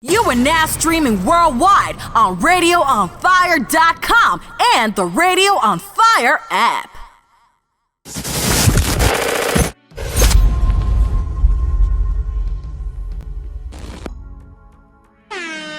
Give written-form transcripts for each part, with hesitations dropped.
You are now streaming worldwide on RadioOnFire.com and the Radio on Fire app.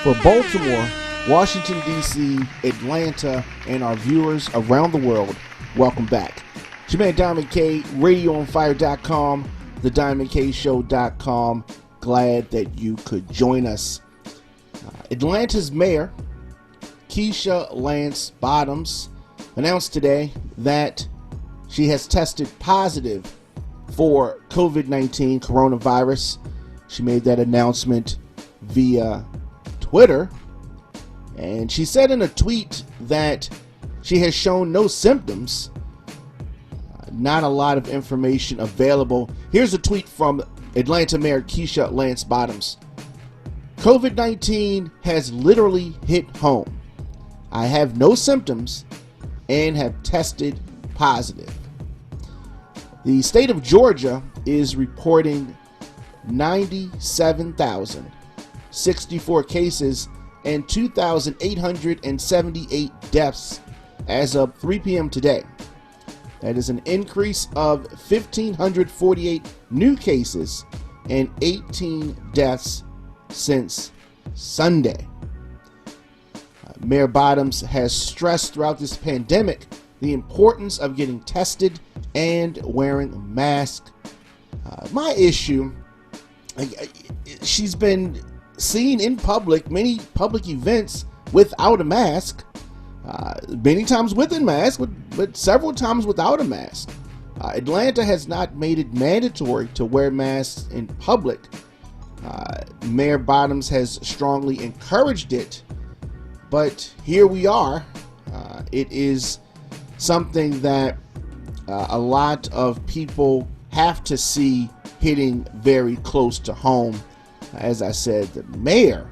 For Baltimore, Washington, D.C., Atlanta, and our viewers around the world, welcome back. It's your man Diamond K, RadioOnFire.com, TheDiamondKShow.com. Glad that you could join us. Atlanta's mayor, Keisha Lance Bottoms, announced today that she has tested positive for COVID-19 coronavirus. She made that announcement via Twitter, and she said in a tweet that she has shown no symptoms. Not a lot of information available. Here's a tweet from Atlanta Mayor Keisha Lance Bottoms. COVID-19 has literally hit home. I have no symptoms and have tested positive. The state of Georgia is reporting 97,064 cases and 2,878 deaths as of 3 p.m. today. That is an increase of 1,548 new cases and 18 deaths since Sunday. Mayor Bottoms has stressed throughout this pandemic the importance of getting tested and wearing a mask. My issue, she's been seen in public, many public events without a mask. Many times with a mask, but several times without a mask. Atlanta has not made it mandatory to wear masks in public. Mayor Bottoms has strongly encouraged it, but here we are. It is something that a lot of people have to see hitting very close to home. As I said, the mayor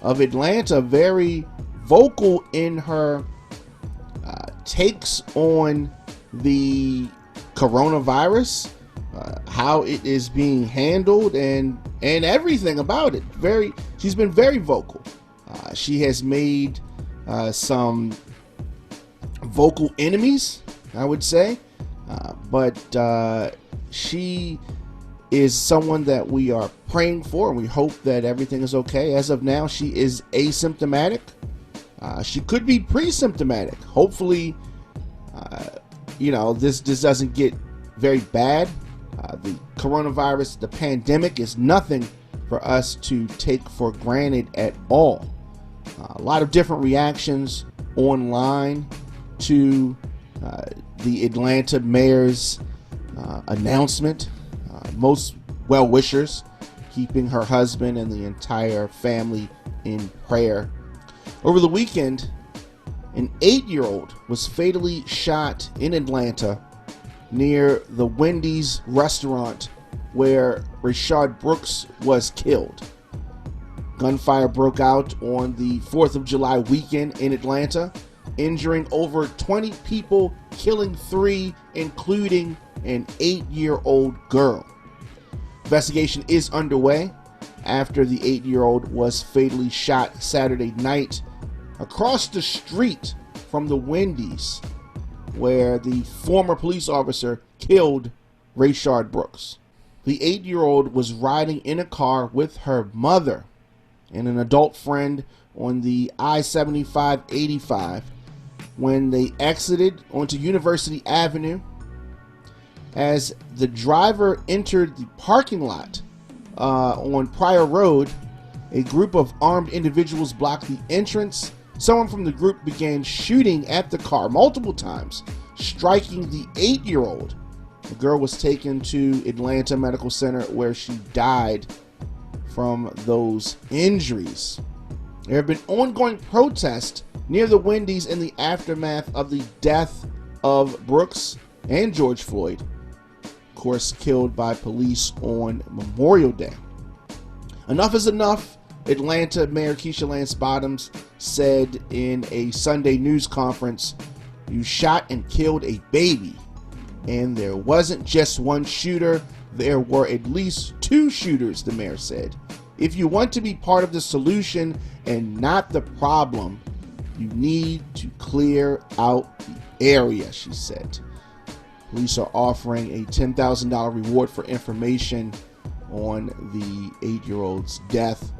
of Atlanta, very vocal in her takes on the coronavirus, how it is being handled, and everything about it. She's been very vocal. She has made some vocal enemies, I would say, but she is someone that we are praying for, and we hope that everything is okay. As of now, she is asymptomatic. She could be pre-symptomatic. Hopefully, this doesn't get very bad. The coronavirus, the pandemic, is nothing for us to take for granted at all. A lot of different reactions online to the Atlanta mayor's announcement. Most well-wishers keeping her husband and the entire family in prayer. Over the weekend, an 8-year-old was fatally shot in Atlanta near the Wendy's restaurant where Rayshard Brooks was killed. Gunfire broke out on the 4th of July weekend in Atlanta, injuring over 20 people, killing 3, including an 8-year-old girl. Investigation is underway after the 8-year-old was fatally shot Saturday night across the street from the Wendy's where the former police officer killed Rayshard Brooks. The 8-year-old was riding in a car with her mother and an adult friend on the I-75-85 when they exited onto University Avenue. As the driver entered the parking lot on Pryor Road, a group of armed individuals blocked the entrance. Someone from the group began shooting at the car multiple times, striking the 8-year-old. The girl was taken to Atlanta Medical Center where she died from those injuries. There have been ongoing protests near the Wendy's in the aftermath of the death of Brooks and George Floyd, of course, killed by police on Memorial Day. Enough is enough. Atlanta Mayor Keisha Lance Bottoms said in a Sunday news conference, "You shot and killed a baby, and there wasn't just one shooter. There were at least 2 shooters," the mayor said. If you want to be part of the solution and not the problem, you need to clear out the area, she said. Police are offering a $10,000 reward for information on the 8-year-old's death.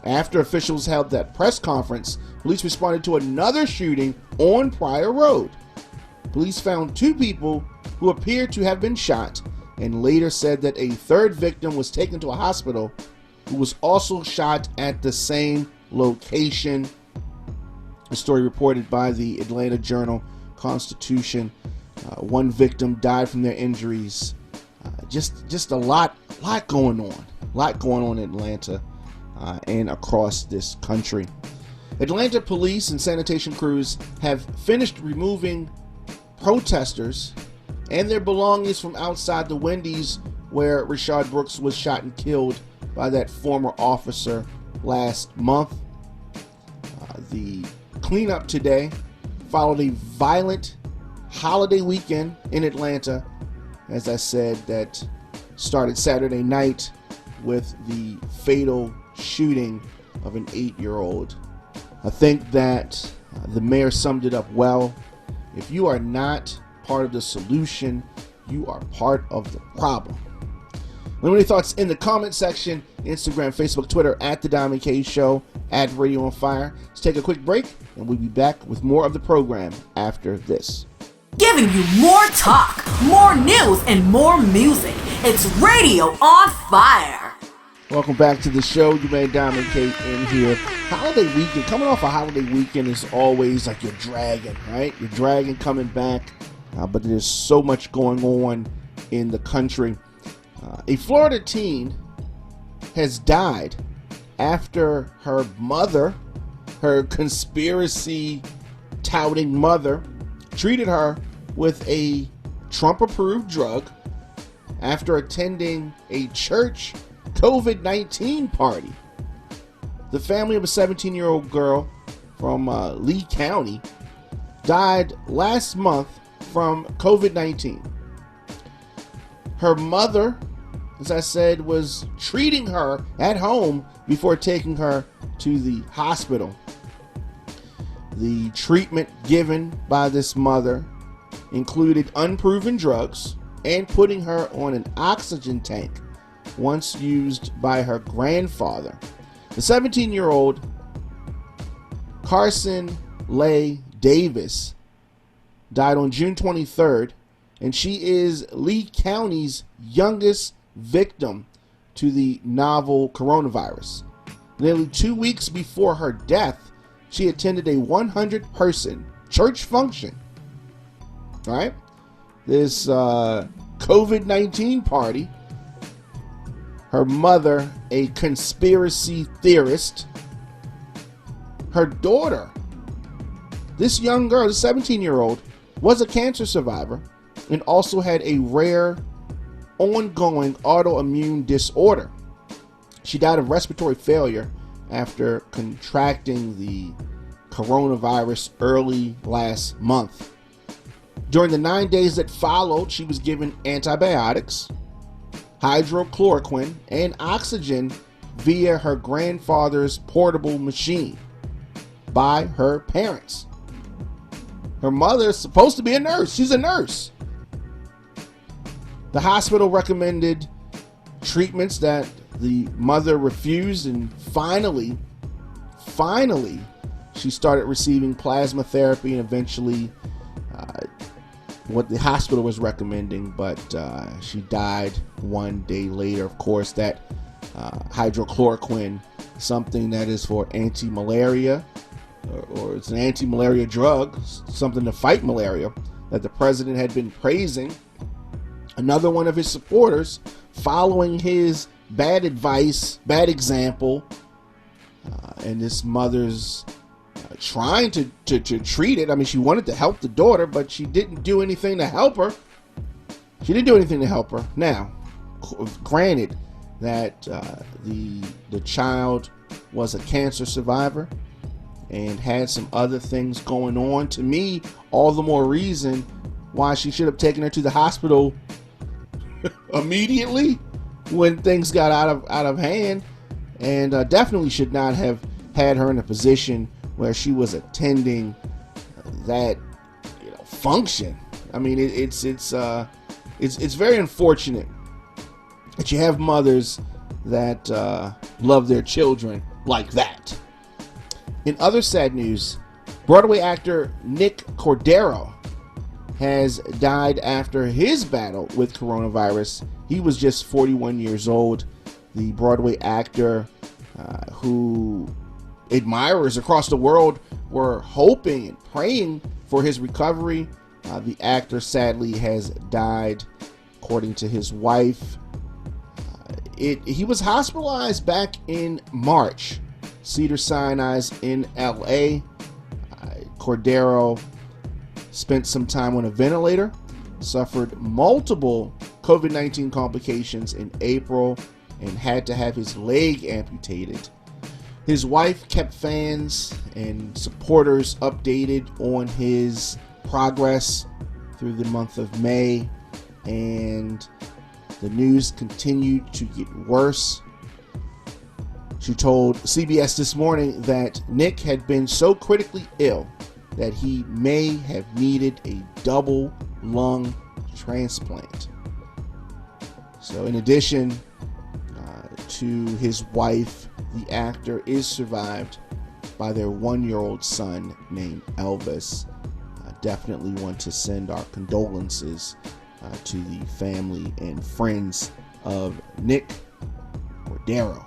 After officials held that press conference, police responded to another shooting on Pryor Road. Police found 2 people who appeared to have been shot and later said that a third victim was taken to a hospital who was also shot at the same location. A story reported by the Atlanta Journal-Constitution. 1 victim died from their injuries. Just a lot going on. A lot going on in Atlanta and across this country. Atlanta police and sanitation crews have finished removing protesters and their belongings from outside the Wendy's where Rayshard Brooks was shot and killed by that former officer last month. The cleanup today followed a violent holiday weekend in Atlanta, as I said, that started Saturday night with the fatal shooting of an 8-year-old. I think that the mayor summed it up well. If you are not part of the solution, you are part of the problem. Let me know your thoughts in the comment section. Instagram, Facebook, Twitter, at The Diamond K Show, at Radio on Fire. Let's take a quick break, and we'll be back with more of the program after this. Giving you more talk, more news, and more music. It's Radio on Fire. Welcome back to the show. You made Diamond K in here. Holiday weekend, coming off a holiday weekend is always like you're dragging, right? You're dragging coming back, but there's so much going on in the country. A Florida teen has died after her mother, her conspiracy touting mother, treated her with a Trump-approved drug after attending a church COVID-19 party. The family of a 17-year-old girl from Lee County died last month from COVID-19. Her mother, as I said, was treating her at home before taking her to the hospital. The treatment given by this mother included unproven drugs and putting her on an oxygen tank once used by her grandfather. The 17-year-old Carson Leigh Davis died on June 23rd, and she is Lee County's youngest victim to the novel coronavirus. Nearly 2 weeks before her death, she attended a 100-person church function. All right? This COVID-19 party. Her mother, a conspiracy theorist. Her daughter, this young girl, the 17-year-old, was a cancer survivor and also had a rare ongoing autoimmune disorder. She died of respiratory failure after contracting the coronavirus early last month. During the 9 days that followed, she was given antibiotics, hydrochloroquine, and oxygen via her grandfather's portable machine by her parents. Her mother is supposed to be a nurse. She's a nurse. The hospital recommended treatments that the mother refused, and finally, she started receiving plasma therapy and eventually what the hospital was recommending, but she died 1 day later. Of course, that hydrochloroquine, something that is for anti-malaria, or it's an anti-malaria drug, something to fight malaria, that the president had been praising. Another one of his supporters, following his bad advice, bad example, and this mother's trying to treat it. I mean, she wanted to help the daughter, but she didn't do anything to help her. Now, granted that the child was a cancer survivor and had some other things going on, to me, all the more reason why she should have taken her to the hospital immediately when things got out of hand. and definitely should not have had her in a position where she was attending that function. I mean, it's very unfortunate that you have mothers that love their children like that. In other sad news, Broadway actor Nick Cordero has died after his battle with coronavirus. He was just 41 years old. The Broadway actor who admirers across the world were hoping and praying for his recovery. The actor sadly has died, according to his wife. He was hospitalized back in March, Cedars-Sinai in LA. Cordero spent some time on a ventilator, suffered multiple COVID-19 complications in April, and had to have his leg amputated. His wife kept fans and supporters updated on his progress through the month of May, and the news continued to get worse. She told CBS This Morning that Nick had been so critically ill that he may have needed a double lung transplant. So in addition to his wife, the actor is survived by their 1-year-old son named Elvis. Definitely want to send our condolences to the family and friends of Nick Cordero.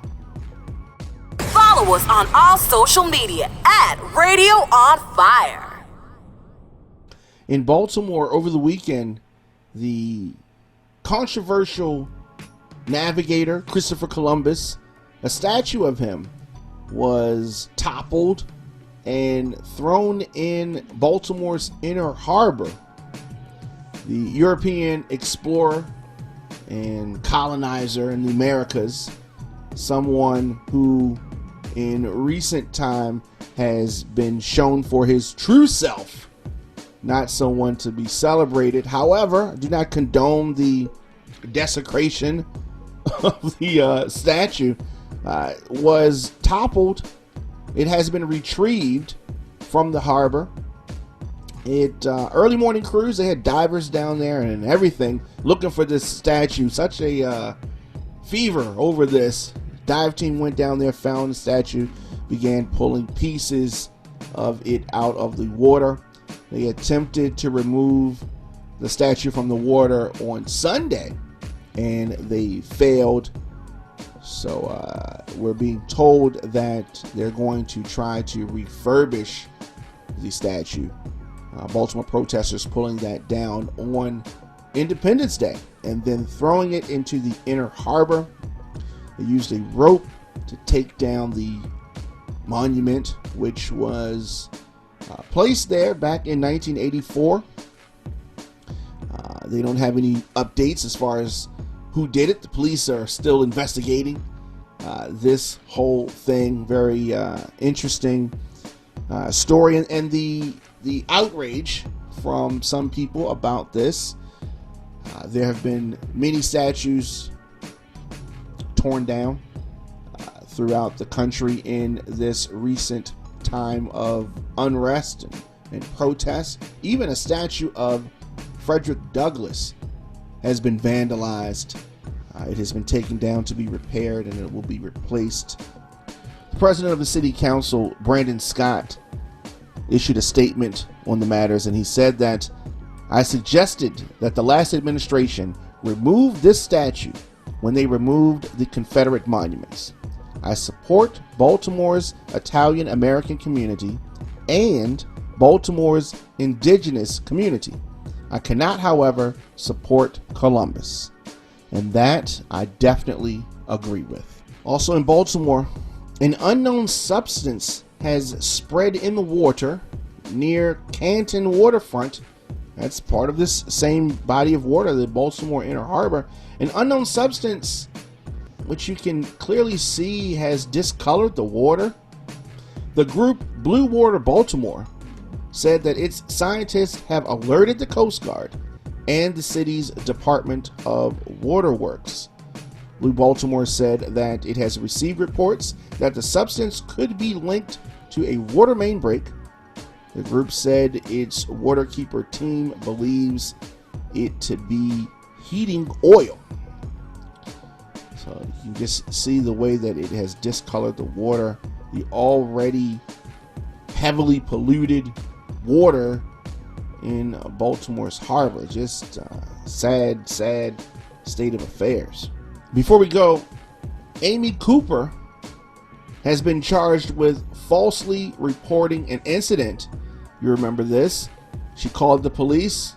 Follow us on all social media at Radio on Fire. In Baltimore over the weekend, the controversial navigator Christopher Columbus, a statue of him was toppled and thrown in Baltimore's Inner Harbor. The European explorer and colonizer in the Americas, someone who in recent time has been shown for his true self, not someone to be celebrated. However, I do not condone the desecration of the statue. Was toppled. It has been retrieved from the harbor. Early morning crews, they had divers down there and everything looking for this statue. Such a fever over this. Dive team went down there, found the statue, began pulling pieces of it out of the water. They attempted to remove the statue from the water on Sunday, and they failed. So we're being told that they're going to try to refurbish the statue. Baltimore protesters pulling that down on Independence Day and then throwing it into the Inner Harbor. They used a rope to take down the monument, which was placed there back in 1984. They don't have any updates as far as who did it. The police are still investigating this whole thing. Very interesting story, and the outrage from some people about this. There have been many statues torn down throughout the country in this recent time of unrest and protest. Even a statue of Frederick Douglass has been vandalized. It has been taken down to be repaired, and it will be replaced. The president of the city council, Brandon Scott, issued a statement on the matters, and he said that I suggested that the last administration remove this statue when they removed the Confederate monuments. I support Baltimore's Italian American community and Baltimore's indigenous community. I cannot, however, support Columbus. And that I definitely agree with. Also in Baltimore, an unknown substance has spread in the water near Canton waterfront. That's part of this same body of water, the Baltimore Inner Harbor. An unknown substance, which you can clearly see has discolored the water. The group Blue Water Baltimore said that its scientists have alerted the Coast Guard and the city's Department of Waterworks. Blue Baltimore said that it has received reports that the substance could be linked to a water main break. The group said its waterkeeper team believes it to be heating oil. So you can just see the way that it has discolored the water, the already heavily polluted water in Baltimore's harbor. Just sad state of affairs. Before we go, Amy Cooper has been charged with falsely reporting an incident. You remember this? She called the police.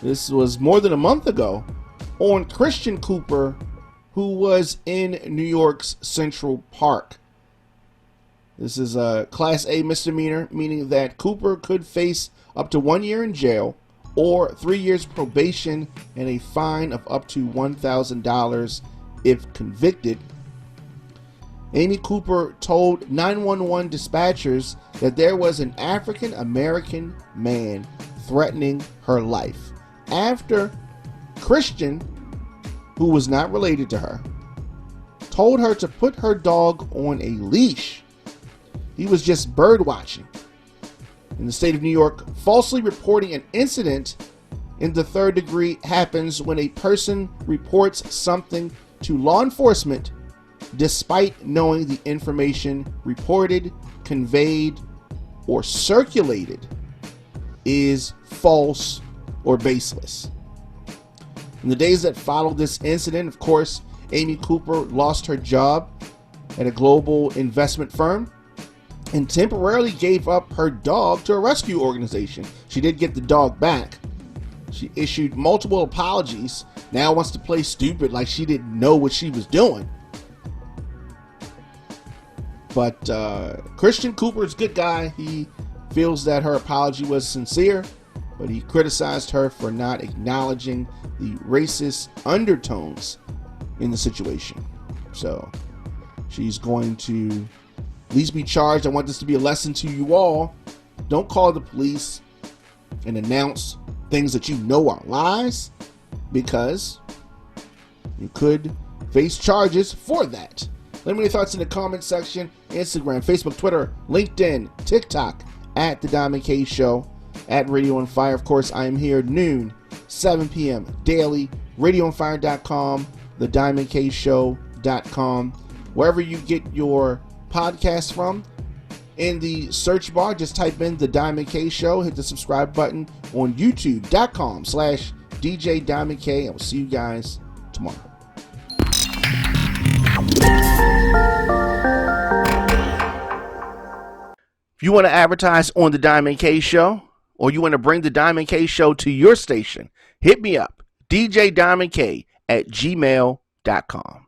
This was more than a month ago on Christian Cooper, who was in New York's Central Park. This is a Class A misdemeanor, meaning that Cooper could face up to 1 year in jail or 3 years probation and a fine of up to $1,000 if convicted. Amy Cooper told 911 dispatchers that there was an African American man threatening her life after Christian, who was not related to her, told her to put her dog on a leash. He was just bird watching. In the state of New York, falsely reporting an incident in the third degree happens when a person reports something to law enforcement despite knowing the information reported, conveyed, or circulated is false or baseless. In the days that followed this incident, of course, Amy Cooper lost her job at a global investment firm and temporarily gave up her dog to a rescue organization. She did get the dog back. She issued multiple apologies. Now wants to play stupid like she didn't know what she was doing. But Christian Cooper is a good guy. He feels that her apology was sincere, but he criticized her for not acknowledging the racist undertones in the situation. So she's going to at least be charged. I want this to be a lesson to you all. Don't call the police and announce things that you know are lies, because you could face charges for that. Let me know your thoughts in the comment section. Instagram, Facebook, Twitter, LinkedIn, TikTok, at The Diamond K Show, at Radio on Fire. Of course, I am here noon, 7 p.m. daily. RadioOnFire.com, TheDiamondKShow.com. Wherever you get your podcasts from, in the search bar, just type in The Diamond K Show. Hit the subscribe button on YouTube.com/DJ Diamond K. I will see you guys tomorrow. If you want to advertise on The Diamond K Show, or you want to bring The Diamond K Show to your station, hit me up, DJDiamondK@gmail.com.